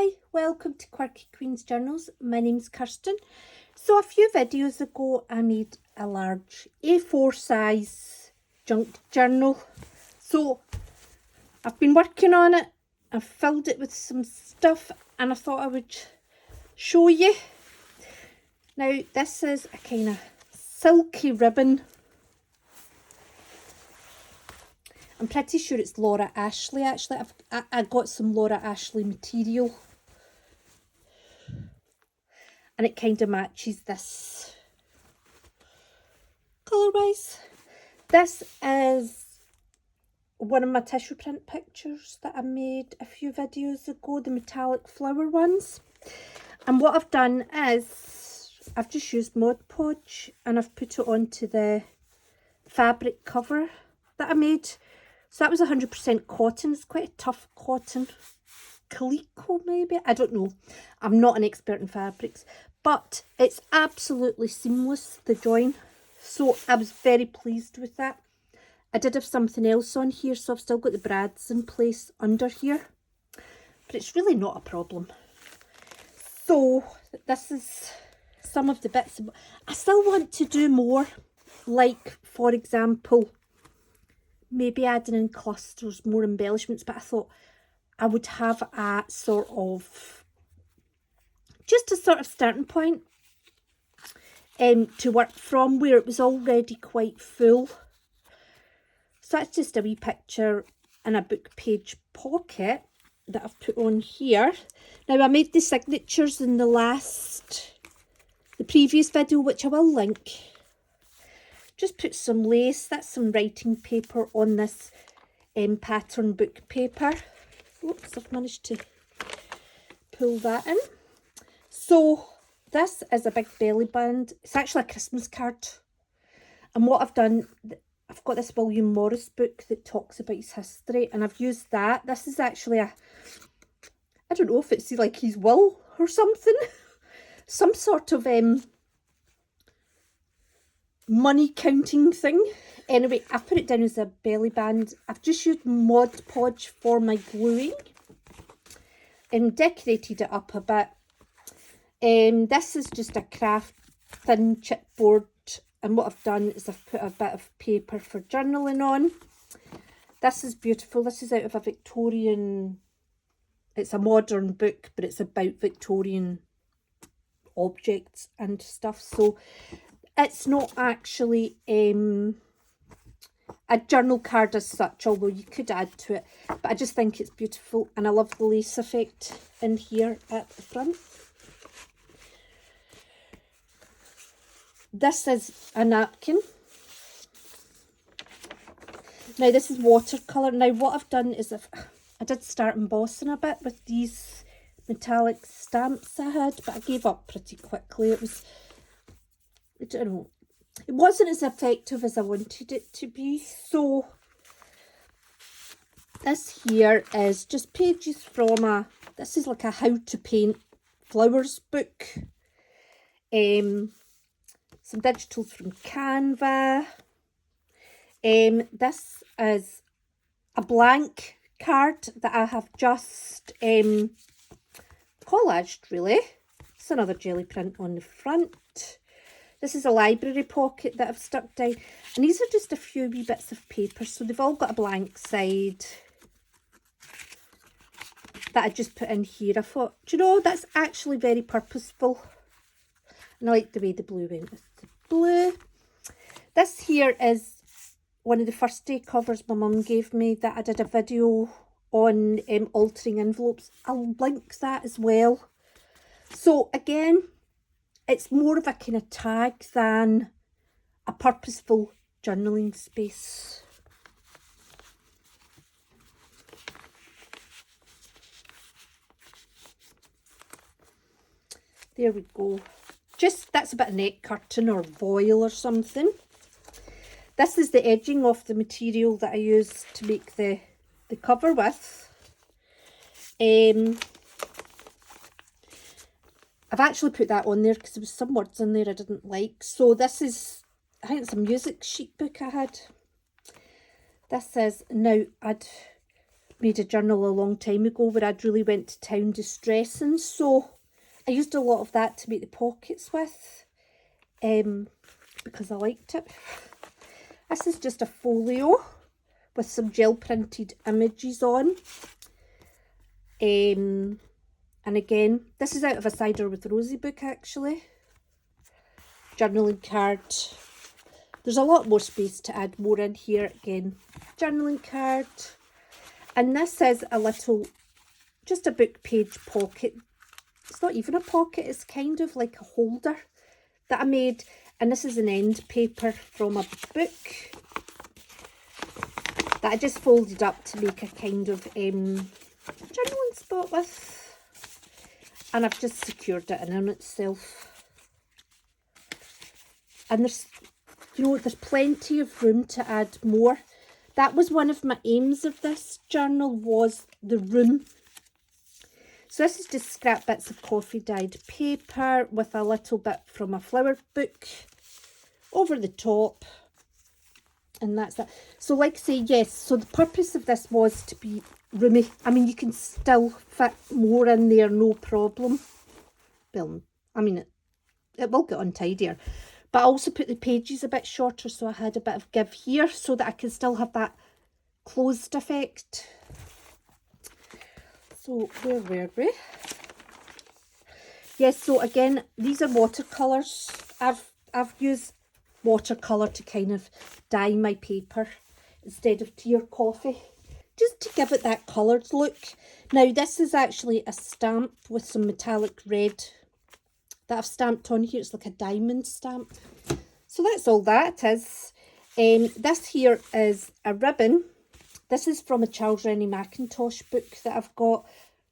Hi, welcome to Quirky Queen's Journals. My name's Kirsten. So a few videos ago I made a large A4 size junk journal. So I've been working on it, I've filled it with some stuff and I thought I would show you. Now this is a kind of silky ribbon. I'm pretty sure it's Laura Ashley actually. I got some Laura Ashley material and it kind of matches this colour wise. This is one of my tissue print pictures that I made a few videos ago, the metallic flower ones. And what I've done is I've just used Mod Podge and I've put it onto the fabric cover that I made. So that was 100% cotton. It's quite a tough cotton. Calico maybe? I don't know. I'm not an expert in fabrics. But it's absolutely seamless, the join. So I was very pleased with that. I did have something else on here, so I've still got the brads in place under here. But it's really not a problem. So this is some of the bits. I still want to do more. Like, for example, maybe adding in clusters, more embellishments, but I thought I would have a sort of, just a sort of starting point to work from where it was already quite full. So that's just a wee picture in a book page pocket that I've put on here. Now I made the signatures in the previous video, which I will link. Just put some lace, that's some writing paper on this pattern book paper. Oops, I've managed to pull that in. So this is a big belly band. It's actually a Christmas card. And what I've done, I've got this William Morris book that talks about his history and I've used that. This is actually I don't know if it's like his will or something. Some sort of money counting thing. Anyway, I've put it down as a belly band. I've just used Mod Podge for my gluing and decorated it up a bit. This is just a craft thin chipboard, and what I've done is I've put a bit of paper for journaling on. This is beautiful. This is out of a Victorian, it's a modern book, but it's about Victorian objects and stuff. So it's not actually a journal card as such, although you could add to it. But I just think it's beautiful and I love the lace effect in here at the front. This is a napkin. Now this is watercolour. Now what I've done is I did start embossing a bit with these metallic stamps I had, but I gave up pretty quickly. It was, I don't know, it wasn't as effective as I wanted it to be. So this here is just pages from this is like a how to paint flowers book. Some digitals from Canva. This is a blank card that I have just collaged really. It's another jelly print on the front. This is a library pocket that I've stuck down. And these are just a few wee bits of paper. So they've all got a blank side that I just put in here. I thought, do you know, that's actually very purposeful. And I like the way the blue went with the blue. This here is one of the first day covers my mum gave me that I did a video on altering envelopes. I'll link that as well. So again, it's more of a kind of tag than a purposeful journaling space. There we go. Just, that's a bit of net curtain or voile or something. This is the edging of the material that I used to make the cover with. I've actually put that on there because there was some words in there I didn't like. So this is, I think it's a music sheet book I had. This says, now I'd made a journal a long time ago where I'd really went to town distressing, so I used a lot of that to make the pockets with, because I liked it. This is just a folio with some gel printed images on. And again, this is out of a Cider with Rosie book actually. Journaling card. There's a lot more space to add more in here. Again, journaling card. And this is a little, just a book page pocket. It's not even a pocket, it's kind of like a holder that I made. And this is an end paper from a book that I just folded up to make a kind of journaling spot with. And I've just secured it in on itself. And there's, you know, there's plenty of room to add more. That was one of my aims of this journal, was the room. So this is just scrap bits of coffee dyed paper with a little bit from a flower book over the top. And that's that. So like I say, yes, so the purpose of this was to be roomy. I mean, you can still fit more in there, no problem. Well, I mean, it will get untidier. But I also put the pages a bit shorter, so I had a bit of give here so that I can still have that closed effect. So where were we? Yes, so again, these are watercolours. I've used watercolour to kind of dye my paper instead of tea or coffee, just to give it that coloured look. Now this is actually a stamp with some metallic red that I've stamped on here. It's like a diamond stamp. So that's all that is. This here is a ribbon. This is from a Charles Rennie Mackintosh book that I've got.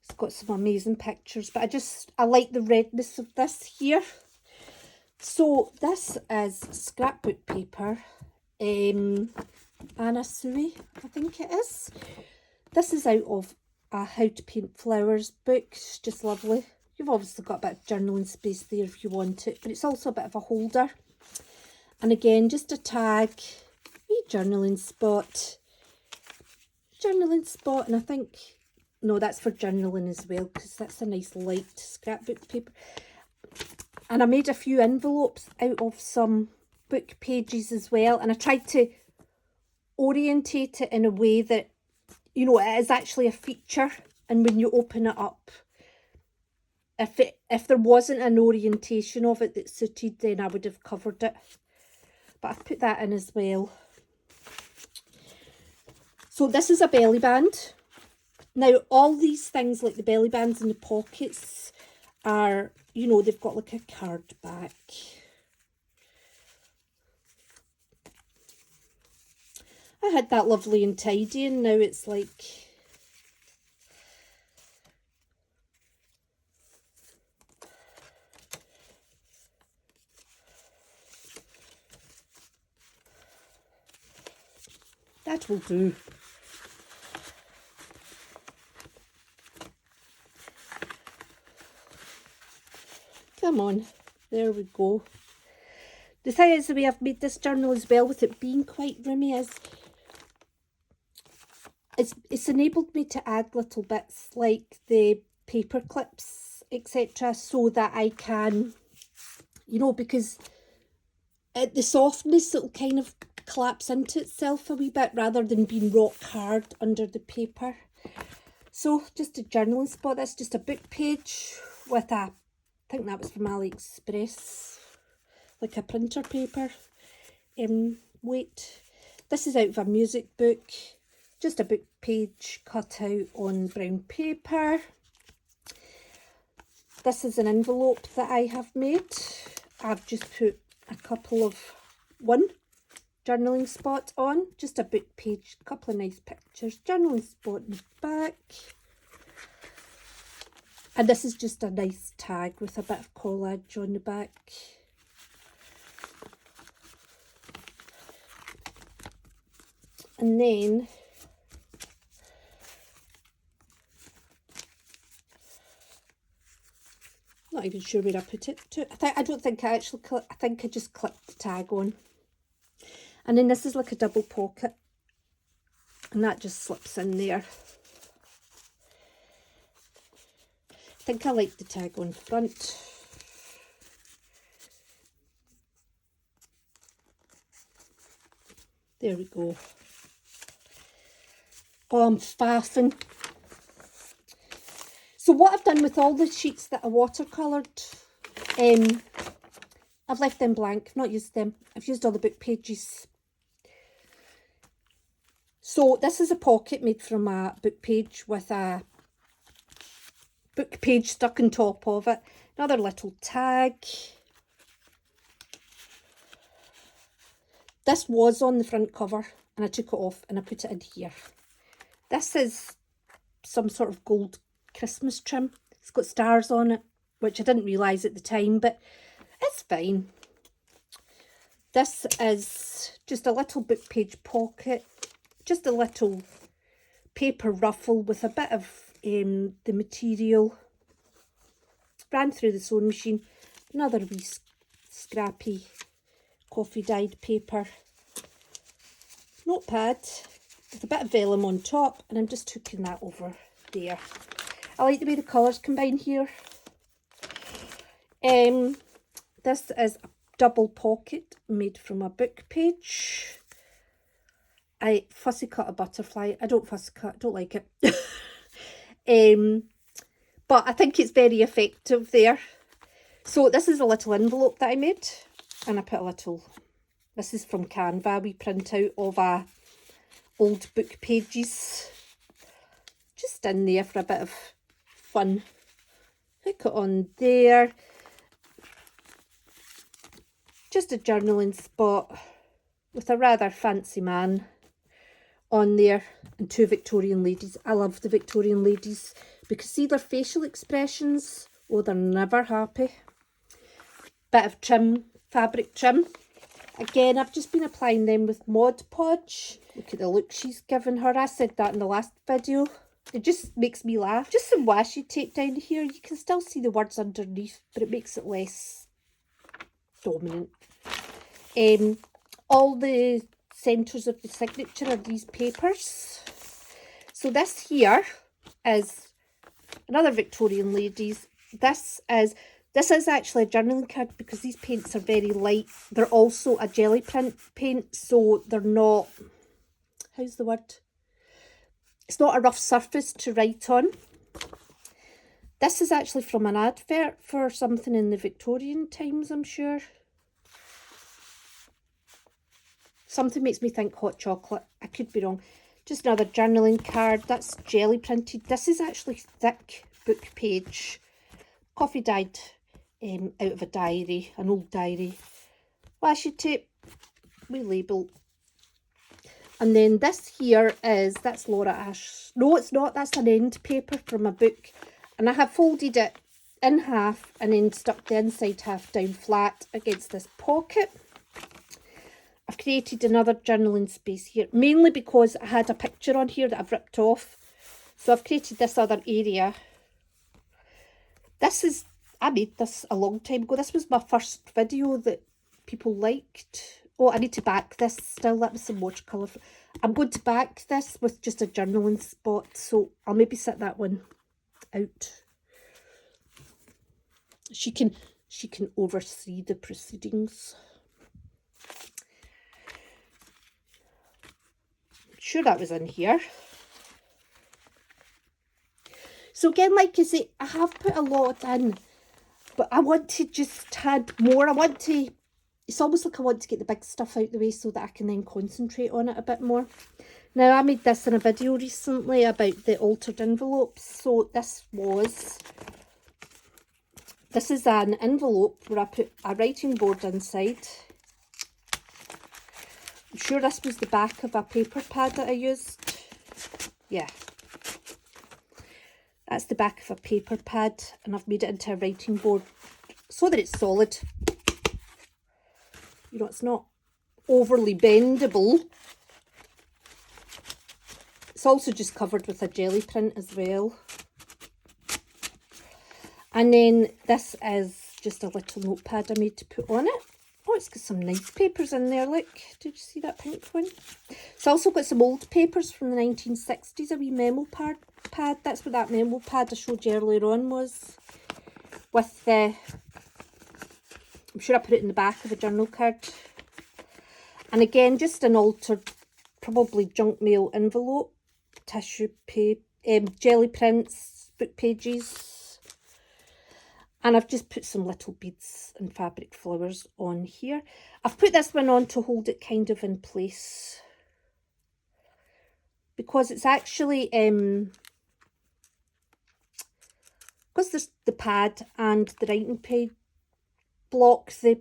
It's got some amazing pictures, but I like the redness of this here. So this is scrapbook paper. Anna Sui, I think it is. This is out of a How to Paint Flowers book. It's just lovely. You've obviously got a bit of journaling space there if you want it, but it's also a bit of a holder. And again, just a tag, wee journaling spot, and I think, no, that's for journaling as well, because that's a nice light scrapbook paper. And I made a few envelopes out of some book pages as well, and I tried to orientate it in a way that, you know, it is actually a feature, and when you open it up, if there wasn't an orientation of it that suited, then I would have covered it. But I've put that in as well. So this is a belly band. Now all these things like the belly bands and the pockets are, you know, they've got like a card back. I had that lovely and tidy, and now it's like, that will do. Come on, there we go. The thing is, the way I've made this journal as well, with it being quite roomy, is it's enabled me to add little bits like the paper clips, etc., so that I can, you know, because the softness, it'll kind of collapse into itself a wee bit rather than being rock hard under the paper. So just a journaling spot. That's just a book page with a, I think that was from AliExpress, like a printer paper weight. This is out of a music book, just a book page cut out on brown paper. This is an envelope that I have made. I've just put a couple of one journaling spot on, just a book page, a couple of nice pictures, journaling spot in the back. And this is just a nice tag with a bit of collage on the back. And then not even sure where I put it to. I don't think I actually I think I just clipped the tag on. And then this is like a double pocket, and that just slips in there. think I like the tag on front. There we go. Oh, I'm faffing. So what I've done with all the sheets that are watercoloured, I've left them blank. I've not used them. I've used all the book pages. So this is a pocket made from a book page with a book page stuck on top of it. Another little tag. This was on the front cover and I took it off and I put it in here. This is some sort of gold Christmas trim. It's got stars on it, which I didn't realise at the time, but it's fine. This is just a little book page pocket, just a little paper ruffle with a bit of the material. Ran through the sewing machine. Another wee scrappy coffee dyed paper. Notepad with a bit of vellum on top, and I'm just hooking that over there. I like the way the colours combine here. This is a double pocket made from a book page. I fussy cut a butterfly. I don't fussy cut, I don't like it. But I think it's very effective there. So this is a little envelope that I made, and I put a little, this is from Canva, we print out of old book pages. Just in there for a bit of fun. Hook it on there. Just a journaling spot with a rather fancy man on there and two Victorian ladies. I love the Victorian ladies because see their facial expressions, oh, they're never happy. Bit of trim, fabric trim. Again, I've just been applying them with Mod Podge. Look at the look she's given her. I said that in the last video. It just makes me laugh. Just some washi tape down here. You can still see the words underneath, but it makes it less dominant. All the centres of the signature are these papers. So this here is another Victorian ladies. This is actually a journaling card because these paints are very light. They're also a jelly print paint, so they're not, how's the word? It's not a rough surface to write on. This is actually from an advert for something in the Victorian times, I'm sure. Something makes me think hot chocolate. I could be wrong. Just another journaling card. That's jelly printed. This is actually thick book page. Coffee dyed out of a diary, an old diary. Washi tape, we label. And then this here is, that's Laura Ash. No, it's not. That's an end paper from a book. And I have folded it in half and then stuck the inside half down flat against this pocket. I've created another journaling space here, mainly because I had a picture on here that I've ripped off. So I've created this other area. This is, I made this a long time ago. This was my first video that people liked. Oh, I need to back this still. That was some watercolour. I'm going to back this with just a journaling spot. So I'll maybe set that one out. She can oversee the proceedings. Sure that was in here. So again, like I say, I have put a lot in, but I want to just add more. It's almost like I want to get the big stuff out the way so that I can then concentrate on it a bit more. Now, I made this in a video recently about the altered envelopes. So this is an envelope where I put a writing board inside. I'm sure this was the back of a paper pad that I used. Yeah. That's the back of a paper pad, and I've made it into a writing board so that it's solid. You know, it's not overly bendable. It's also just covered with a jelly print as well. And then this is just a little notepad I made to put on it. Oh, it's got some nice papers in there. Look, did you see that pink one? It's also got some old papers from the 1960s, a wee memo pad. That's what that memo pad I showed you earlier on was. With the, I'm sure I put it in the back of the journal card. And again, just an altered, probably junk mail envelope, tissue paper, jelly prints, book pages. And I've just put some little beads and fabric flowers on here. I've put this one on to hold it kind of in place, because it's actually, because there's the pad and the writing page block the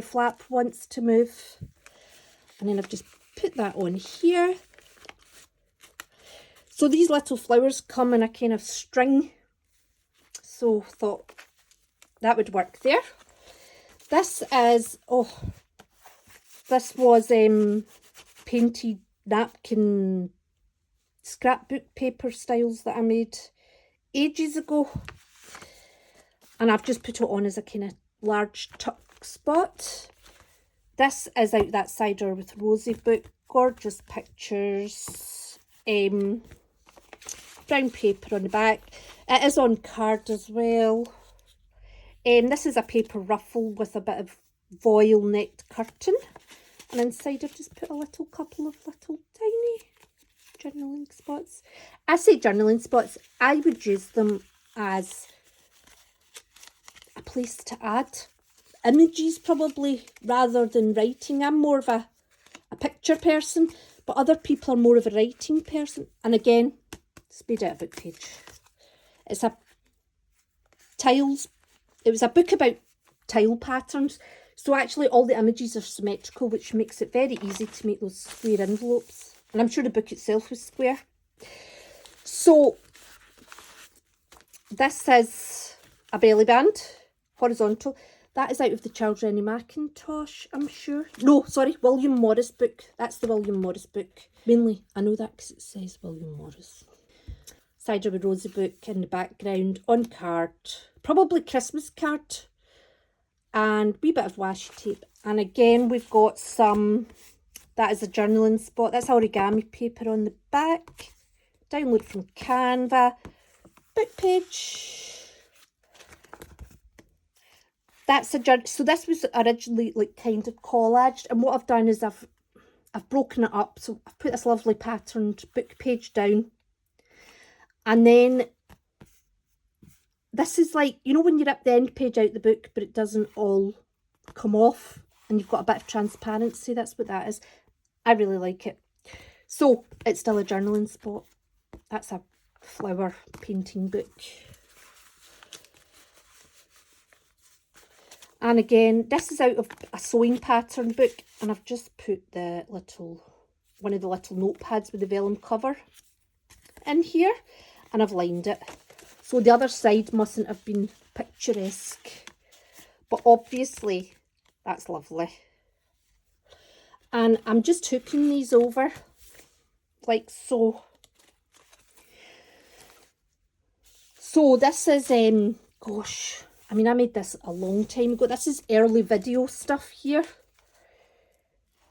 flap wants to move. And then I've just put that on here. So these little flowers come in a kind of string. So thought that would work there. This is, this was painted napkin scrapbook paper styles that I made ages ago. And I've just put it on as a kind of large tuck spot. This is out that cider with Rosie book. Gorgeous pictures. Brown paper on the back. It is on card as well. This is a paper ruffle with a bit of voile necked curtain. And inside I've just put a couple of little tiny journaling spots. I say journaling spots. I would use them as a place to add images probably rather than writing. I'm more of a picture person, but other people are more of a writing person. And again, speed out a book page. It's a tiles. It was a book about tile patterns. So actually all the images are symmetrical, which makes it very easy to make those square envelopes. And I'm sure the book itself was square. So this is a belly band, horizontal. That is out of the Childrenny Macintosh, I'm sure. No, sorry, William Morris book. That's the William Morris book. Mainly, I know that because it says William Morris. Cider with Rosie book in the background, on card. Probably Christmas card. And wee bit of washi tape. And again, we've got some, that is a journaling spot. That's origami paper on the back. Download from Canva. Book page. That's a journal. So this was originally like kind of collaged, and what I've done is I've broken it up. So I've put this lovely patterned book page down, and then this is like, you know, when you rip the end page out the book, but it doesn't all come off, and you've got a bit of transparency. That's what that is. I really like it. So it's still a journaling spot. That's a flower painting book. And again, this is out of a sewing pattern book, and I've just put the one of the little notepads with the vellum cover in here, and I've lined it. So the other side mustn't have been picturesque, but obviously that's lovely. And I'm just hooking these over like so. So this is, gosh, I mean, I made this a long time ago. This is early video stuff here.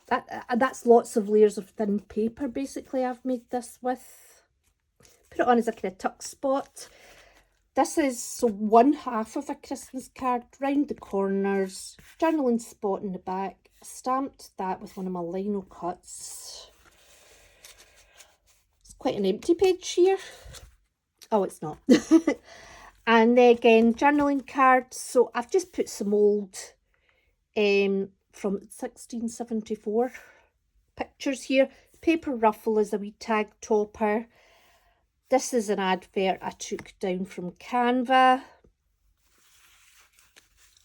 That's lots of layers of thin paper, basically, I've made this with. Put it on as a kind of tuck spot. This is, so one half of a Christmas card, round the corners, journaling spot in the back. I stamped that with one of my lino cuts. It's quite an empty page here. Oh, it's not. And then again, journaling cards. So I've just put some old from 1674 pictures here. Paper ruffle is a wee tag topper. This is an advert I took down from Canva.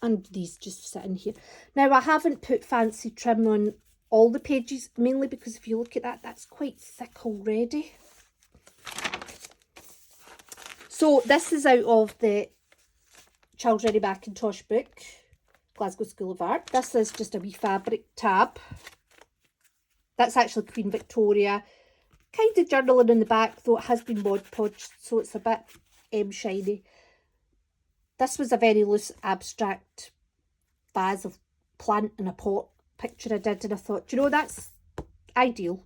And these just sit in here. Now, I haven't put fancy trim on all the pages, mainly because if you look at that, that's quite thick already. So this is out of the Childrenny Macintosh book, Glasgow School of Art. This is just a wee fabric tab. That's actually Queen Victoria. Kind of journaling in the back, though it has been Mod Podged, so it's a bit shiny. This was a very loose abstract vase of plant in a pot picture I did, and I thought, do you know, that's ideal.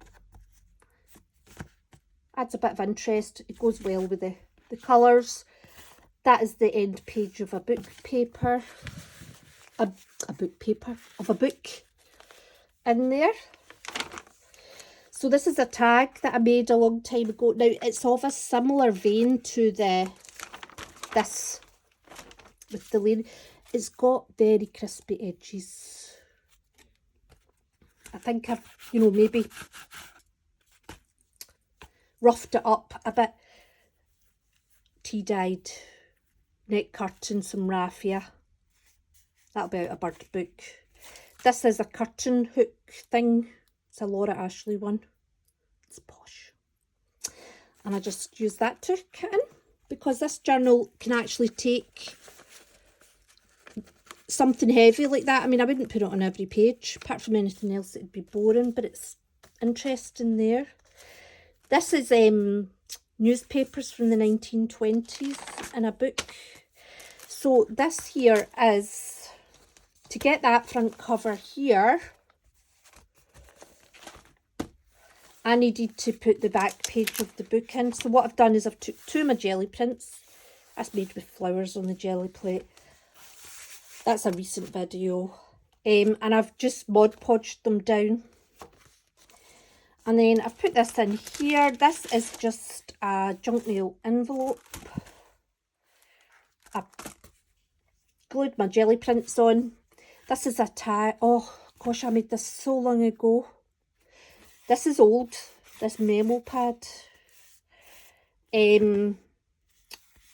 Adds a bit of interest. It goes well with the colours. That is the end page of a book paper. A book paper of a book in there. So this is a tag that I made a long time ago. Now it's of a similar vein to this with the lane. It's got very crispy edges. I think I've, you know, maybe roughed it up a bit. Tea-dyed neck curtain, some raffia. That'll be out a bird book. This is a curtain hook thing. It's a Laura Ashley one. It's posh. And I just use that to cut in, because this journal can actually take something heavy like that. I mean, I wouldn't put it on every page. Apart from anything else, it'd be boring, but it's interesting there. This is newspapers from the 1920s in a book. So this here is, to get that front cover here, I needed to put the back page of the book in. So what I've done is I've took two of my jelly prints. That's made with flowers on the jelly plate. That's a recent video. And I've just Mod Podged them down. And then I've put this in here. This is just a junk mail envelope. I've glued my jelly prints on. This is a tag. Oh gosh, I made this so long ago. This is old, this memo pad.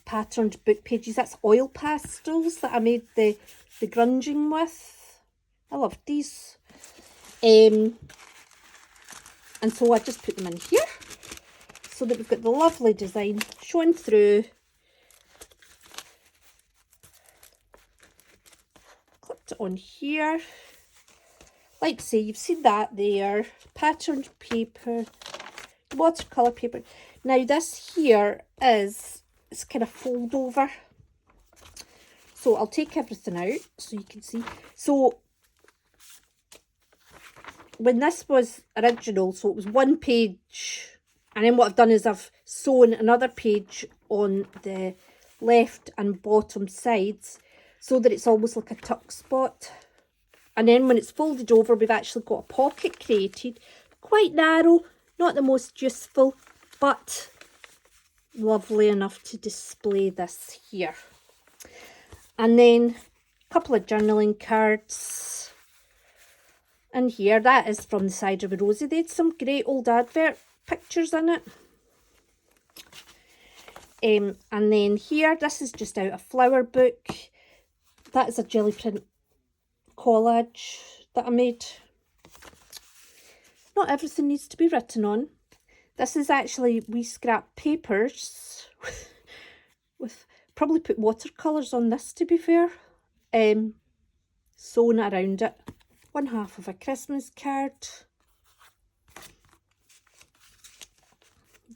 Patterned book pages. That's oil pastels that I made the grunging with. I love these. And so I just put them in here so that we've got the lovely design showing through. Clipped it on here. Like I say, you've seen that there. Patterned paper, watercolour paper. Now this here is, it's kind of fold over. So I'll take everything out so you can see. So when this was original, so it was one page, and then what I've done is I've sewn another page on the left and bottom sides so that it's almost like a tuck spot. And then when it's folded over, we've actually got a pocket created. Quite narrow, not the most useful, but lovely enough to display this here. And then a couple of journaling cards in here. That is from the Cider with Rosie. They had some great old advert pictures in it. And then here, this is just out a flower book. That is a jelly print collage that I made. Not everything needs to be written on. This is actually wee scrap papers with probably put watercolours on this, to be fair. Sewn around it. One half of a Christmas card.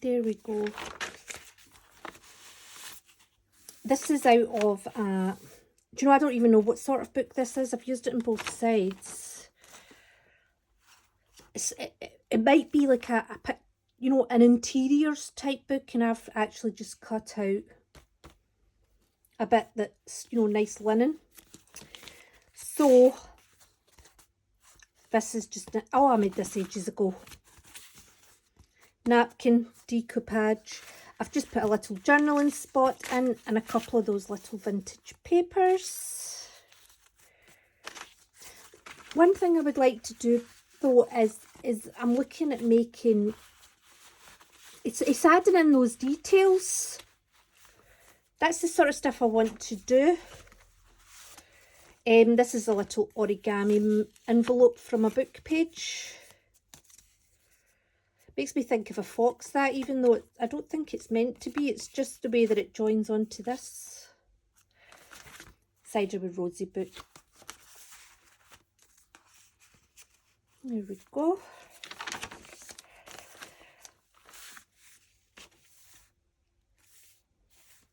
There we go. This is out of do you know, I don't even know what sort of book this is. I've used it on both sides. It might be like you know, an interiors type book, and I've actually just cut out a bit that's, you know, nice linen. So this is just, oh, I made this ages ago. Napkin decoupage. I've just put a little journaling spot in and a couple of those little vintage papers. One thing I would like to do though is I'm looking at making, it's adding in those details. That's the sort of stuff I want to do. This is a little origami envelope from a book page. Makes me think of a fox, that, even though I don't think it's meant to be. It's just the way that it joins onto this. Cider with Rosie book. There we go.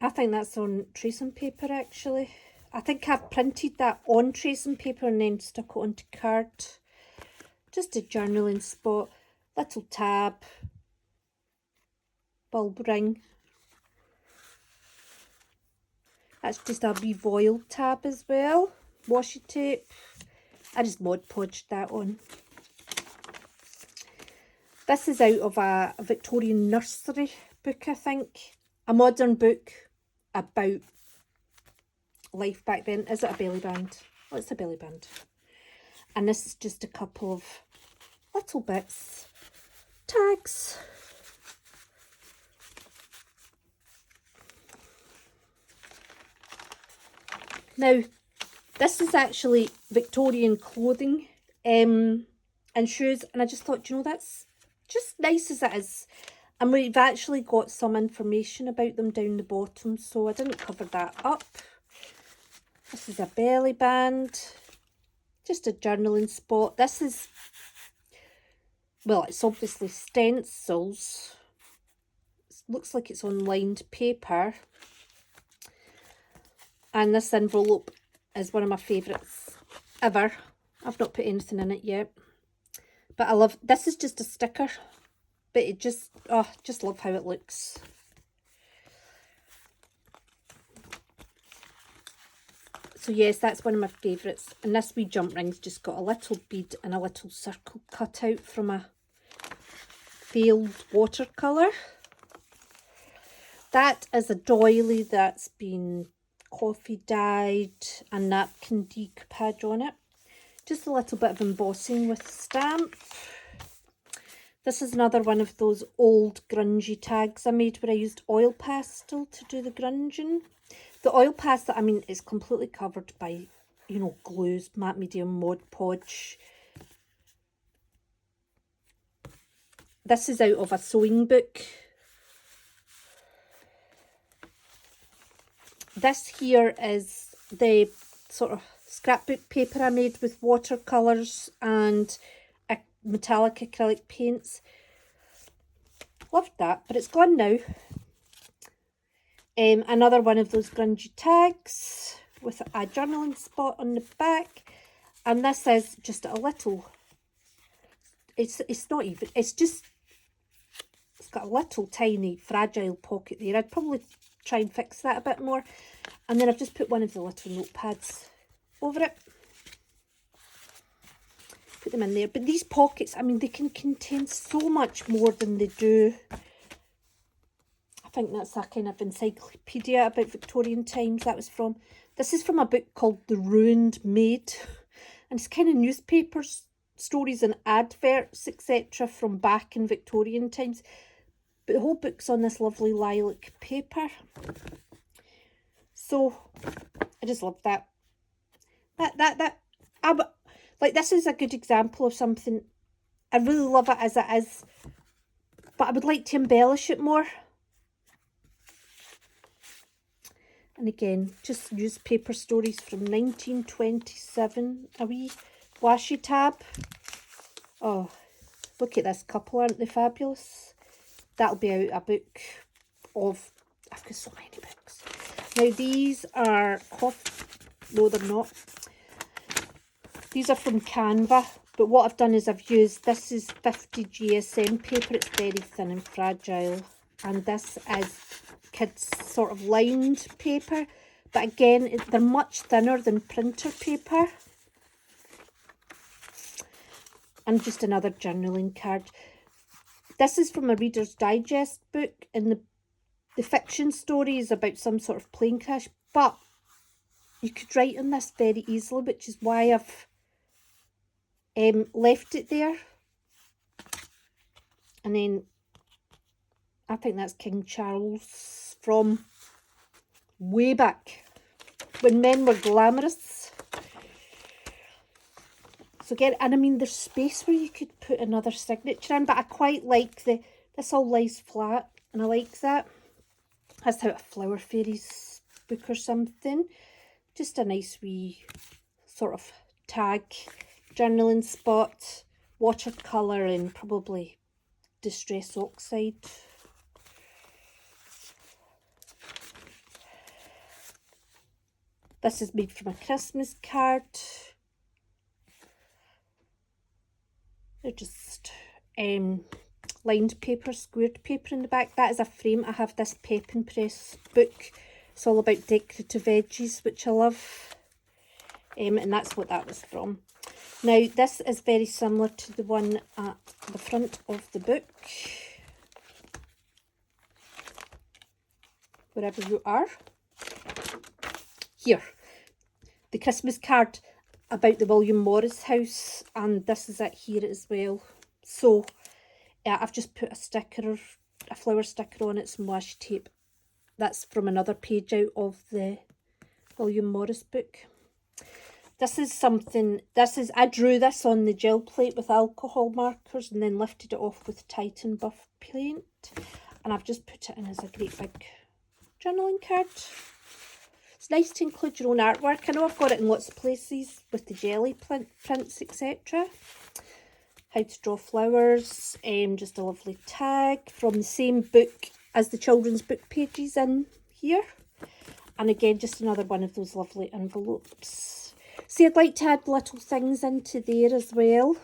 I think that's on tracing paper, actually. I think I've printed that on tracing paper and then stuck it onto card. Just a journaling spot, little tab, bulb ring. That's just a wee voile tab as well, washi tape. I just Mod Podged that on. This is out of a Victorian nursery book, I think. A modern book about life back then. Is it a belly band? Oh, it's a belly band. And this is just a couple of little bits. Tags. Now, this is actually Victorian clothing and shoes. And I just thought, you know, that's just nice as it is. And we've actually got some information about them down the bottom, so I didn't cover that up. This is a belly band. Just a journaling spot. This is, well, it's obviously stencils. It looks like it's on lined paper. And this envelope is one of my favourites ever. I've not put anything in it yet. But I love, this is just a sticker. But it just, oh, just love how it looks. So yes, that's one of my favourites. And this wee jump ring's just got a little bead and a little circle cut out from a failed watercolour. That is a doily that's been coffee dyed and napkin decoupage on it. Just a little bit of embossing with stamp. This is another one of those old grungy tags I made where I used oil pastel to do the grunging. The oil pastel, I mean, it's completely covered by, you know, glues, matte medium, Mod Podge. This is out of a sewing book. This here is the sort of scrapbook paper I made with watercolours and metallic acrylic paints. Loved that, but it's gone now. Another one of those grungy tags with a journaling spot on the back, and this is just a little, it's not even, it's just, it's got a little tiny fragile pocket there. I'd probably try and fix that a bit more. And then I've just put one of the little notepads over it. Put them in there. But these pockets, I mean, they can contain so much more than they do. I think that's a kind of encyclopedia about Victorian times that was from. This is from a book called The Ruined Maid. And it's kind of newspapers, stories and adverts, etc. from back in Victorian times. But the whole book's on this lovely lilac paper. So, I just love that. Like, this is a good example of something. I really love it as it is, but I would like to embellish it more. And again, just newspaper stories from 1927. A wee washi tab. Oh, look at this couple, aren't they fabulous? That'll be out a book of, I've got so many books. Now these are no, they're not. These are from Canva, but what I've done is I've used, this is 50 GSM paper. It's very thin and fragile, and this is kids sort of lined paper, but again, they're much thinner than printer paper. And just another journaling card. This is from a Reader's Digest book, and the fiction story is about some sort of plane crash, but you could write on this very easily, which is why I've left it there. And then I think that's King Charles from way back when men were glamorous. So again, and I mean, there's space where you could put another signature in, but I quite like this all lies flat, and I like that. That's out of Flower Fairies book or something. Just a nice wee sort of tag, journaling spot, watercolour and probably Distress Oxide. This is made from a Christmas card. They're just lined paper, squared paper in the back. That is a frame. I have this Pep and Press book. It's all about decorative edges, which I love. And that's what that was from. Now, this is very similar to the one at the front of the book. Wherever you are. Here. The Christmas card about the William Morris house. And this is it here as well. So, I've just put a sticker, a flower sticker on it, some washi tape. That's from another page out of the William Morris book. This is something, I drew this on the gel plate with alcohol markers and then lifted it off with Titan Buff paint. And I've just put it in as a great big journaling card. It's nice to include your own artwork. I know I've got it in lots of places with the jelly prints, etc. How to draw flowers. Just a lovely tag from the same book as the children's book pages in here. And again, just another one of those lovely envelopes. See, I'd like to add little things into there as well.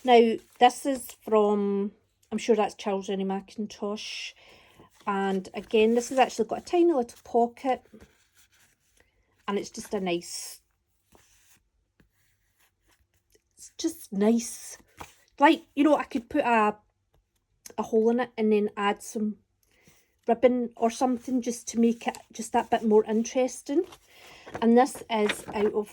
Now, this is from, I'm sure that's Charles Rennie Mackintosh. And again, this has actually got a tiny little pocket. And it's just a nice, it's just nice. Like, you know, I could put a hole in it and then add some ribbon or something just to make it just that bit more interesting. And this is out of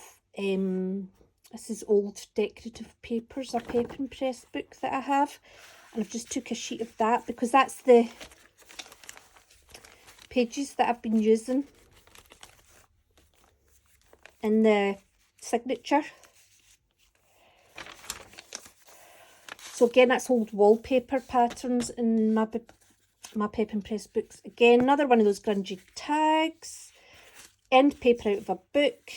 this is old decorative papers, a Pep and Press book that I have, and I've just took a sheet of that because that's the pages that I've been using in the signature. So again, that's old wallpaper patterns in my Pep and Press books. Again, another one of those grungy tags. End paper out of a book.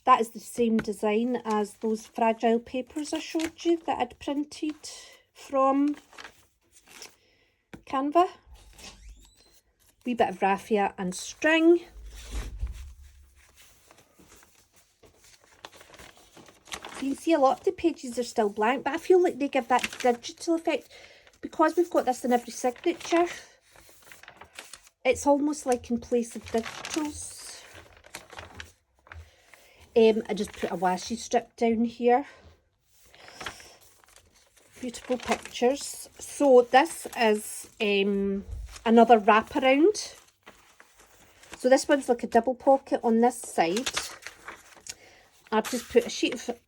That is the same design as those fragile papers I showed you that I'd printed from Canva. Wee bit of raffia and string. So you can see a lot of the pages are still blank, but I feel like they give that digital effect. Because we've got this in every signature, it's almost like in place of digitals. I just put a washi strip down here. Beautiful pictures. So this is another wraparound. So this one's like a double pocket on this side. I've just put a sheet of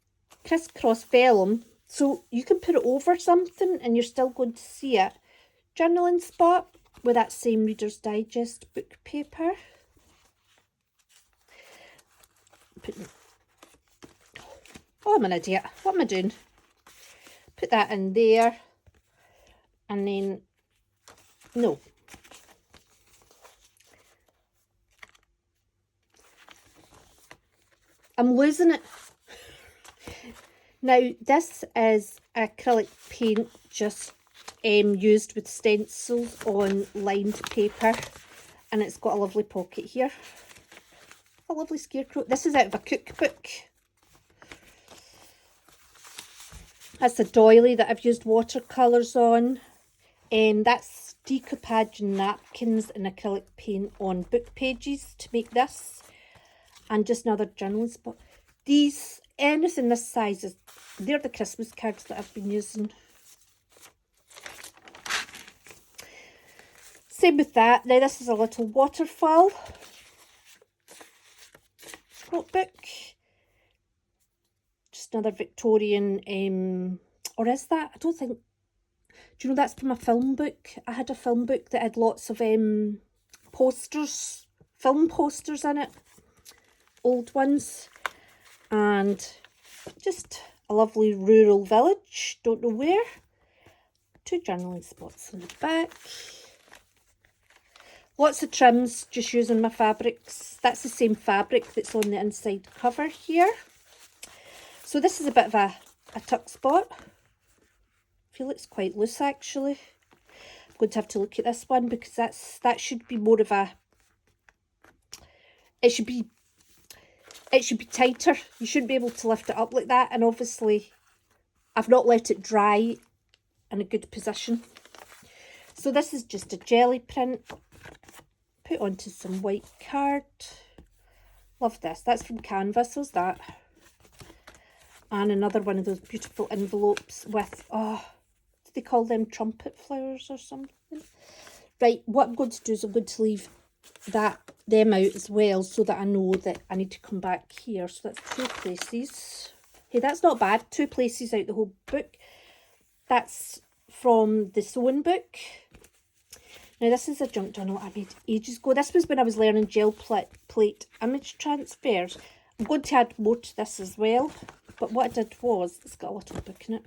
crisscross vellum. So you can put it over something and you're still going to see it. Journaling spot with that same Reader's Digest book paper. Oh, I'm an idiot. What am I doing? Put that in there. And then, no. I'm losing it. Now, this is acrylic paint just used with stencils on lined paper. And it's got a lovely pocket here. A lovely scarecrow. This is out of a cookbook. That's a doily that I've used watercolours on. That's decoupage napkins and acrylic paint on book pages to make this. And just another journaling spot. These, anything this size, they're the Christmas cards that I've been using. Same with that. Now this is a little waterfall scrapbook. Just another Victorian, or is that? I don't think, do you know that's from a film book? I had a film book that had lots of posters, film posters in it. Old ones. And just a lovely rural village, don't know where. 2 journaling spots on the back. Lots of trims, just using my fabrics. That's the same fabric that's on the inside cover here. So this is a bit of a tuck spot. I feel it's quite loose actually. I'm going to have to look at this one because that should be more of a it should be tighter. You shouldn't be able to lift it up like that, and obviously I've not let it dry in a good position. So this is just a jelly print, put onto some white card. Love this. That's from Canvas, was that? And another one of those beautiful envelopes with, oh, do they call them trumpet flowers or something? Right, what I'm going to do is I'm going to leave them out as well, so that I know that I need to come back here. So that's 2 places. Hey, that's not bad. 2 places out the whole book. That's from the sewing book. Now this is a junk journal I made ages ago. This was when I was learning gel plate image transfers. I'm going to add more to this as well. But what I did was, it's got a little book in it.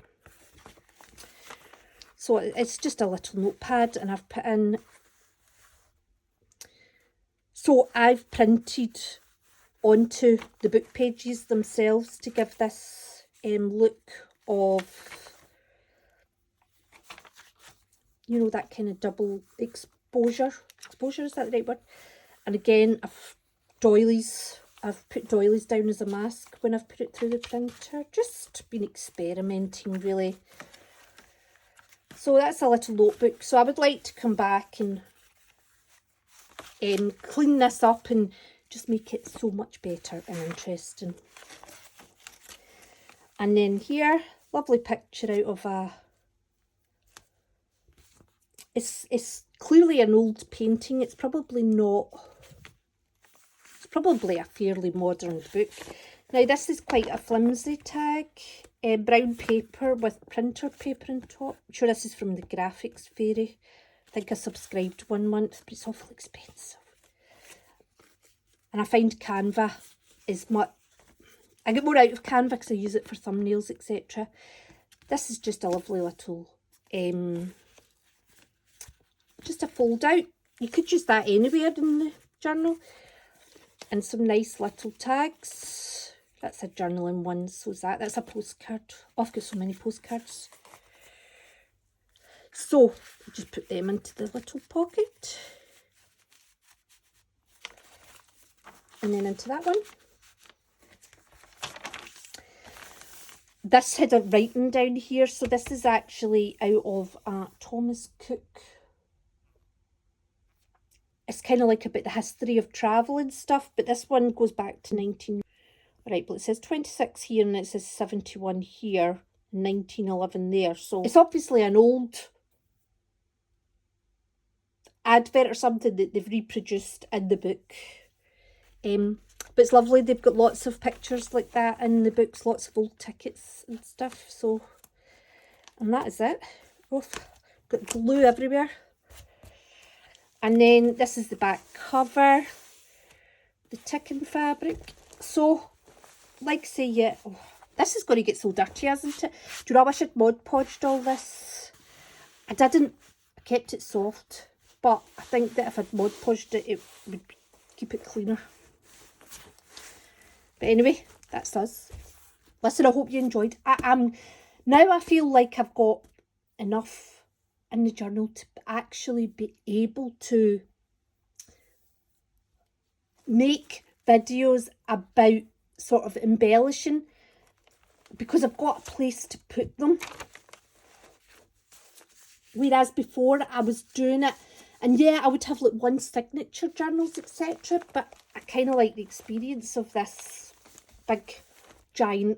So it's just a little notepad, and I've put in, so I've printed onto the book pages themselves to give this look of, you know, that kind of double exposure. Exposure, is that the right word? And again, I've put doilies down as a mask when I've put it through the printer. Just been experimenting, really. So that's a little notebook. So I would like to come back and clean this up and just make it so much better and interesting. And then here, lovely picture out of a, it's clearly an old painting. It's probably not, it's probably a fairly modern book. Now this is quite a flimsy tag, brown paper with printer paper on top. I'm sure this is from the Graphics Fairy. I think I subscribed 1 month, but it's awful expensive. And I find Canva is much, I get more out of Canva because I use it for thumbnails, etc. This is just a lovely little, just a fold out. You could use that anywhere in the journal. And some nice little tags. That's a journaling one, so is that. That's a postcard. Oh, I've got so many postcards. So, just put them into the little pocket. And then into that one. This had a writing down here, so this is actually out of Thomas Cook. It's kind of like about the history of travel and stuff, but this one goes back to 19... Right, but it says 26 here and it says 71 here, 1911 there. So it's obviously an old advert or something that they've reproduced in the book. But it's lovely. They've got lots of pictures like that in the books, lots of old tickets and stuff. So, and that is it. Oh, got glue everywhere. And then this is the back cover, the ticking fabric. So, like I say, yeah, oh, this is going to get so dirty, isn't it? Do you know, I wish I'd Mod Podged all this. I didn't. I kept it soft. But I think that if I'd Mod Podged it, it would keep it cleaner. But anyway, that's us. Listen, I hope you enjoyed. Now I feel like I've got enough in the journal to actually be able to make videos about sort of embellishing, because I've got a place to put them. Whereas before I was doing it, and yeah, I would have like one signature journals, etc. But I kind of like the experience of this big, giant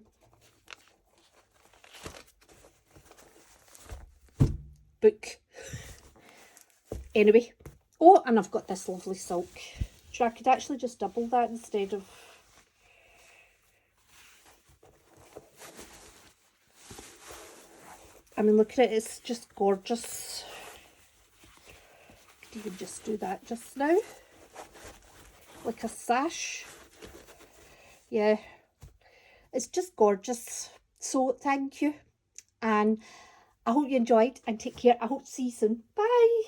book. Anyway, oh, and I've got this lovely silk. Sure, I could actually just double that instead of... I mean, look at it, it's just gorgeous. Could even just do that just now. Like a sash. Yeah. It's just gorgeous. So, thank you. And I hope you enjoyed and take care. I hope to see you soon. Bye.